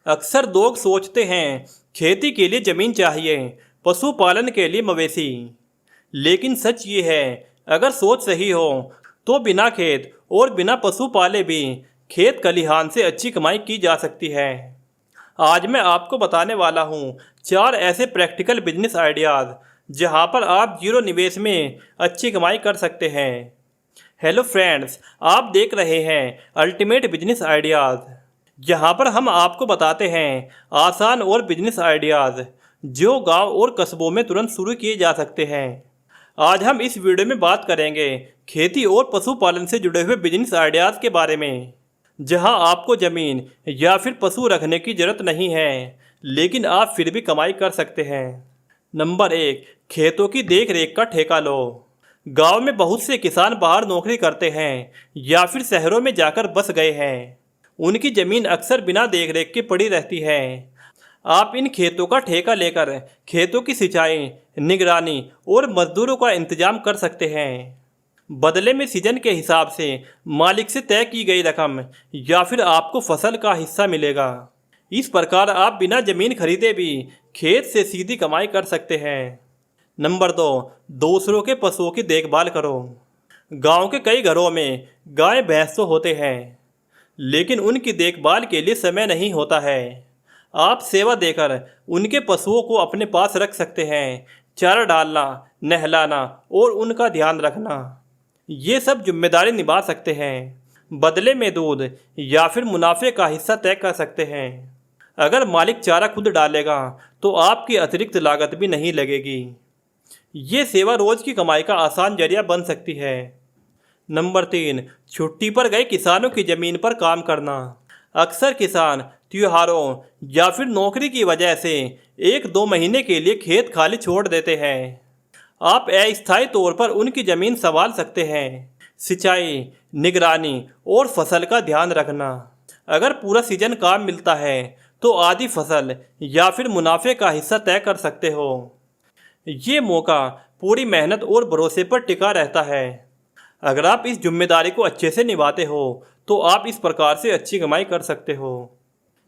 अक्सर लोग सोचते हैं खेती के लिए ज़मीन चाहिए, पशुपालन के लिए मवेशी। लेकिन सच ये है, अगर सोच सही हो तो बिना खेत और बिना पशु पाले भी खेत खलिहान से अच्छी कमाई की जा सकती है। आज मैं आपको बताने वाला हूँ 4 ऐसे प्रैक्टिकल बिजनेस आइडियाज़ जहाँ पर आप जीरो निवेश में अच्छी कमाई कर सकते हैं। हेलो फ्रेंड्स, आप देख रहे हैं अल्टीमेट बिजनेस आइडियाज़, जहाँ पर हम आपको बताते हैं आसान और बिजनेस आइडियाज़ जो गांव और कस्बों में तुरंत शुरू किए जा सकते हैं। आज हम इस वीडियो में बात करेंगे खेती और पशुपालन से जुड़े हुए बिजनेस आइडियाज़ के बारे में, जहां आपको ज़मीन या फिर पशु रखने की ज़रूरत नहीं है, लेकिन आप फिर भी कमाई कर सकते हैं। नंबर 1, खेतों की देखरेख का ठेका लो। गांव में बहुत से किसान बाहर नौकरी करते हैं या फिर शहरों में जाकर बस गए हैं। उनकी ज़मीन अक्सर बिना देखरेख के पड़ी रहती है। आप इन खेतों का ठेका लेकर खेतों की सिंचाई, निगरानी और मजदूरों का इंतजाम कर सकते हैं। बदले में सीजन के हिसाब से मालिक से तय की गई रकम या फिर आपको फसल का हिस्सा मिलेगा। इस प्रकार आप बिना ज़मीन खरीदे भी खेत से सीधी कमाई कर सकते हैं। नंबर 2, दूसरों के पशुओं की देखभाल करो। गांव के कई घरों में गाय भैंस तो होते हैं, लेकिन उनकी देखभाल के लिए समय नहीं होता है। आप सेवा देकर उनके पशुओं को अपने पास रख सकते हैं। चारा डालना, नहलाना और उनका ध्यान रखना, ये सब जिम्मेदारी निभा सकते हैं। बदले में दूध या फिर मुनाफे का हिस्सा तय कर सकते हैं। अगर मालिक चारा खुद डालेगा तो आपकी अतिरिक्त लागत भी नहीं लगेगी। ये सेवा रोज की कमाई का आसान जरिया बन सकती है। नंबर 3, छुट्टी पर गए किसानों की ज़मीन पर काम करना। अक्सर किसान त्योहारों या फिर नौकरी की वजह से 1-2 महीने के लिए खेत खाली छोड़ देते हैं। आप अस्थायी तौर पर उनकी ज़मीन संभाल सकते हैं। सिंचाई, निगरानी और फसल का ध्यान रखना। अगर पूरा सीजन काम मिलता है तो आधी फसल या फिर मुनाफे का हिस्सा तय कर सकते हो। ये मौका पूरी मेहनत और भरोसे पर टिका रहता है। अगर आप इस जिम्मेदारी को अच्छे से निभाते हो तो आप इस प्रकार से अच्छी कमाई कर सकते हो।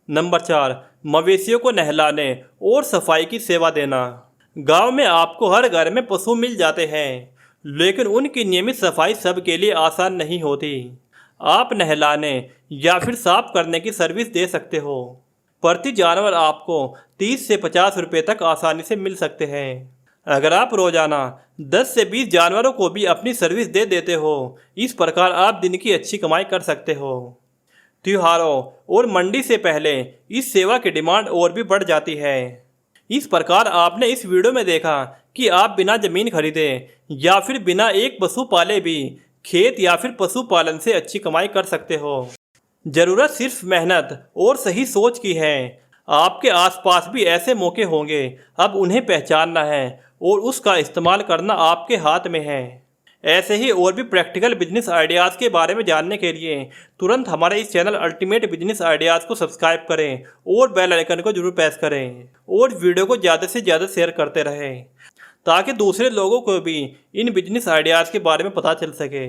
नंबर 4, मवेशियों को नहलाने और सफाई की सेवा देना। गांव में आपको हर घर में पशु मिल जाते हैं, लेकिन उनकी नियमित सफाई सबके लिए आसान नहीं होती। आप नहलाने या फिर साफ करने की सर्विस दे सकते हो। प्रति जानवर आपको 30 से 50 रुपये तक आसानी से मिल सकते हैं। अगर आप रोजाना 10 से 20 जानवरों को भी अपनी सर्विस दे देते हो, इस प्रकार आप दिन की अच्छी कमाई कर सकते हो। त्योहारों और मंडी से पहले इस सेवा की डिमांड और भी बढ़ जाती है। इस प्रकार आपने इस वीडियो में देखा कि आप बिना ज़मीन खरीदे या फिर बिना एक पशु पाले भी खेत या फिर पशुपालन से अच्छी कमाई कर सकते हो। ज़रूरत सिर्फ मेहनत और सही सोच की है। आपके आसपास भी ऐसे मौके होंगे, अब उन्हें पहचानना है और उसका इस्तेमाल करना आपके हाथ में है। ऐसे ही और भी प्रैक्टिकल बिजनेस आइडियाज़ के बारे में जानने के लिए तुरंत हमारे इस चैनल अल्टीमेट बिजनेस आइडियाज़ को सब्सक्राइब करें और बेल आइकन को जरूर प्रेस करें और वीडियो को ज़्यादा से ज़्यादा शेयर करते रहें, ताकि दूसरे लोगों को भी इन बिजनेस आइडियाज़ के बारे में पता चल सके।